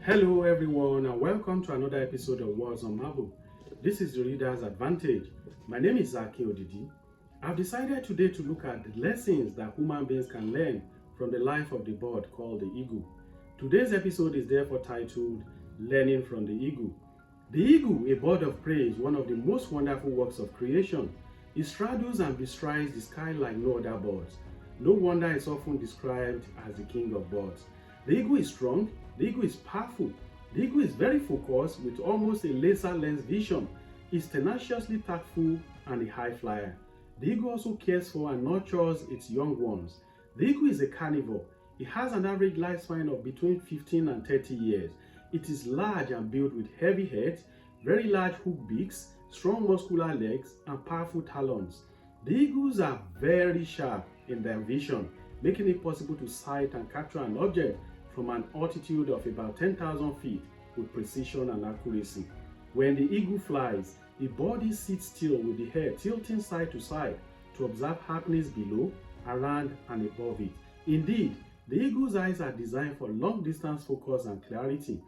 Hello, everyone, and welcome to another episode of Words on Marble. This is the Reader's Advantage. My name is Zaki Odidi. I've decided today to look at the lessons that human beings can learn from the life of the bird called the eagle. Today's episode is therefore titled Learning from the Eagle. The eagle, a bird of prey, is one of the most wonderful works of creation. It straddles and bestrides the sky like no other birds. No wonder it's often described as the king of birds. The eagle is strong, the eagle is powerful, the eagle is very focused with almost a laser lens vision. It's tenaciously tactful and a high flyer. The eagle also cares for and nurtures its young ones. The eagle is a carnivore. It has an average lifespan of between 15 and 30 years. It is large and built with heavy head, very large hook beaks, strong muscular legs, and powerful talons. The eagles are very sharp in their vision, making it possible to sight and capture an object from an altitude of about 10,000 feet with precision and accuracy. When the eagle flies, the body sits still with the head tilting side to side to observe happenings below, around, and above it. Indeed, the eagle's eyes are designed for long-distance focus and clarity.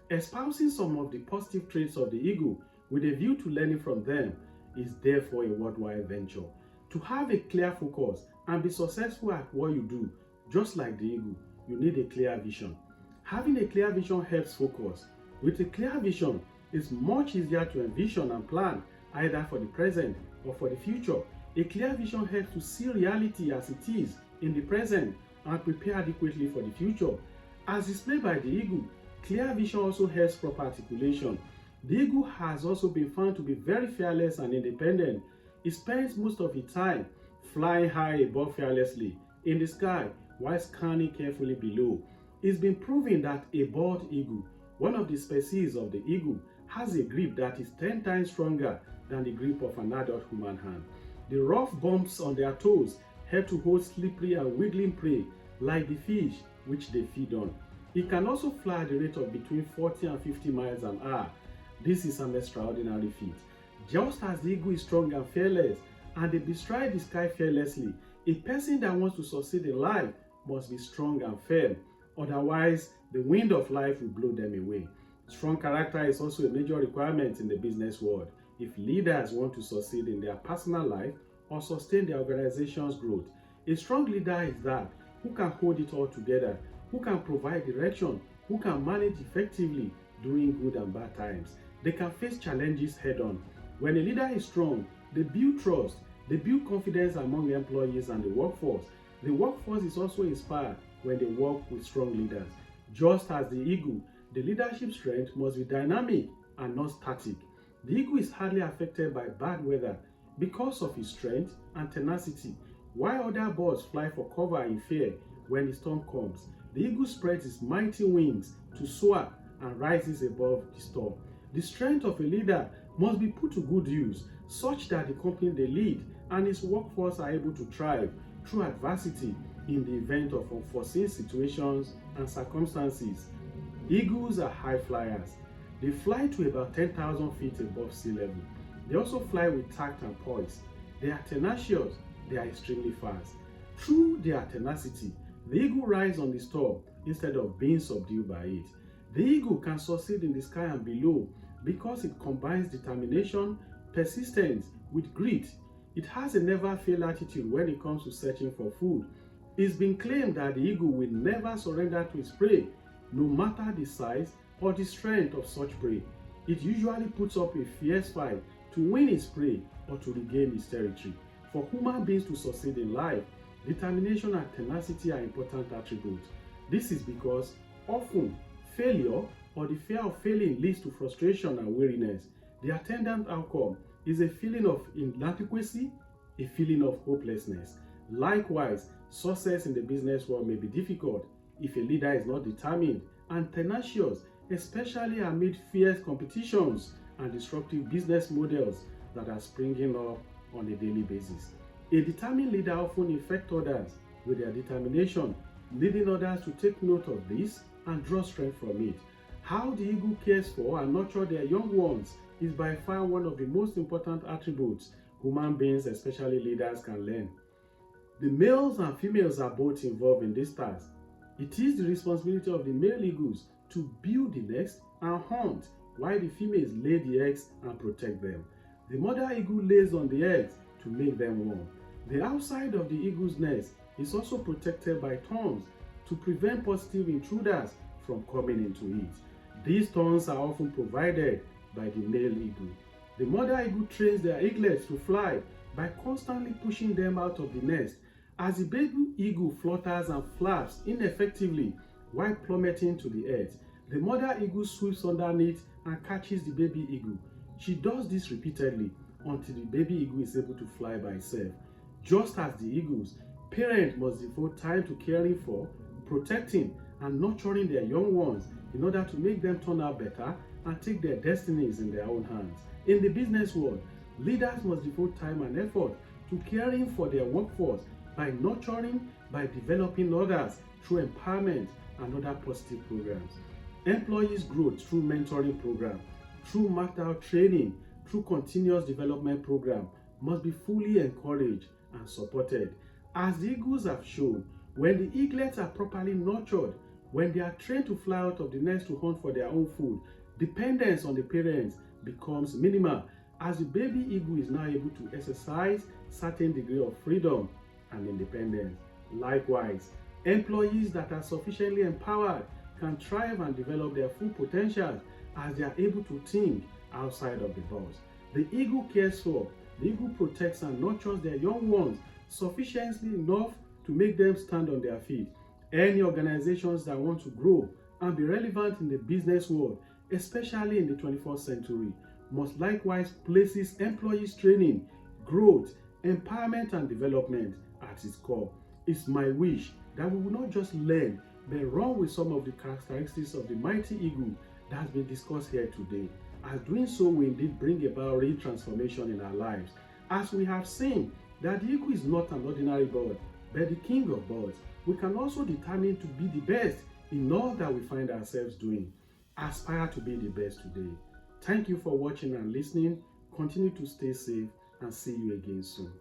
Espousing some of the positive traits of the eagle with a view to learning from them is therefore a worthwhile venture. To have a clear focus and be successful at what you do, just like the eagle, you need a clear vision. Having a clear vision helps focus. With a clear vision, it's much easier to envision and plan either for the present or for the future. A clear vision helps to see reality as it is in the present and prepare adequately for the future. As displayed by the eagle, clear vision also helps proper articulation. The eagle has also been found to be very fearless and independent. It spends most of its time flying high above fearlessly in the sky while scanning carefully below. It's been proven that a bald eagle, one of the species of the eagle, has a grip that is 10 times stronger than the grip of an adult human hand. The rough bumps on their toes help to hold slippery and wiggling prey like the fish which they feed on. It can also fly at the rate of between 40 and 50 miles an hour. This is an extraordinary feat. Just as the eagle is strong and fearless, and they bestride the sky fearlessly, a person that wants to succeed in life must be strong and firm. Otherwise, the wind of life will blow them away. Strong character is also a major requirement in the business world if leaders want to succeed in their personal life or sustain their organization's growth. A strong leader is that who can hold it all together, who can provide direction, who can manage effectively during good and bad times. They can face challenges head-on. When a leader is strong, they build trust, they build confidence among the employees and the workforce. The workforce is also inspired when they work with strong leaders. Just as the eagle, the leadership strength must be dynamic and not static. The eagle is hardly affected by bad weather because of his strength and tenacity. While other birds fly for cover in fear when the storm comes, the eagle spreads its mighty wings to soar and rises above the storm. The strength of a leader must be put to good use, such that the company they lead and its workforce are able to thrive through adversity in the event of unforeseen situations and circumstances. Eagles are high flyers. They fly to about 10,000 feet above sea level. They also fly with tact and poise. They are tenacious. They are extremely fast. Through their tenacity, the eagle rides on the storm instead of being subdued by it. The eagle can succeed in the sky and below because it combines determination, persistence with grit. It has a never-fail attitude when it comes to searching for food. It's been claimed that the eagle will never surrender to its prey, no matter the size or the strength of such prey. It usually puts up a fierce fight to win its prey or to regain its territory. For human beings to succeed in life, determination and tenacity are important attributes. This is because often failure or the fear of failing leads to frustration and weariness. The attendant outcome is a feeling of inadequacy, a feeling of hopelessness. Likewise, success in the business world may be difficult if a leader is not determined and tenacious, especially amid fierce competitions and disruptive business models that are springing up on a daily basis. A determined leader often affects others with their determination, leading others to take note of this and draw strength from it. How the eagle cares for and nurtures their young ones is by far one of the most important attributes human beings, especially leaders, can learn. The males and females are both involved in this task. It is the responsibility of the male eagles to build the nest and hunt, while the females lay the eggs and protect them. The mother eagle lays on the eggs to make them warm. The outside of the eagle's nest is also protected by thorns to prevent positive intruders from coming into it. These thorns are often provided by the male eagle. The mother eagle trains their eaglets to fly by constantly pushing them out of the nest. As the baby eagle flutters and flaps ineffectively while plummeting to the earth, the mother eagle sweeps underneath and catches the baby eagle. She does this repeatedly until the baby eagle is able to fly by itself. Just as the eagles, parents must devote time to caring for, protecting, and nurturing their young ones in order to make them turn out better and take their destinies in their own hands. In the business world, leaders must devote time and effort to caring for their workforce by nurturing, by developing others through empowerment and other positive programs. Employees grow through mentoring programs, through marked-out training, through continuous development program must be fully encouraged and supported. As the eagles have shown, when the eaglets are properly nurtured, when they are trained to fly out of the nest to hunt for their own food, dependence on the parents becomes minimal, as the baby eagle is now able to exercise certain degree of freedom and independence. Likewise, employees that are sufficiently empowered can thrive and develop their full potential as they are able to think outside of the box. The eagle cares for, the eagle protects and nurtures their young ones sufficiently enough to make them stand on their feet. Any organizations that want to grow and be relevant in the business world, especially in the 21st century, must likewise places employees training, growth, empowerment and development at its core. It's my wish that we will not just learn but run with some of the characteristics of the mighty eagle that has been discussed here today. As doing so will indeed bring about real transformation in our lives. As we have seen that the eagle is not an ordinary bird, but the king of birds, we can also determine to be the best in all that we find ourselves doing. Aspire to be the best today. Thank you for watching and listening. Continue to stay safe and see you again soon.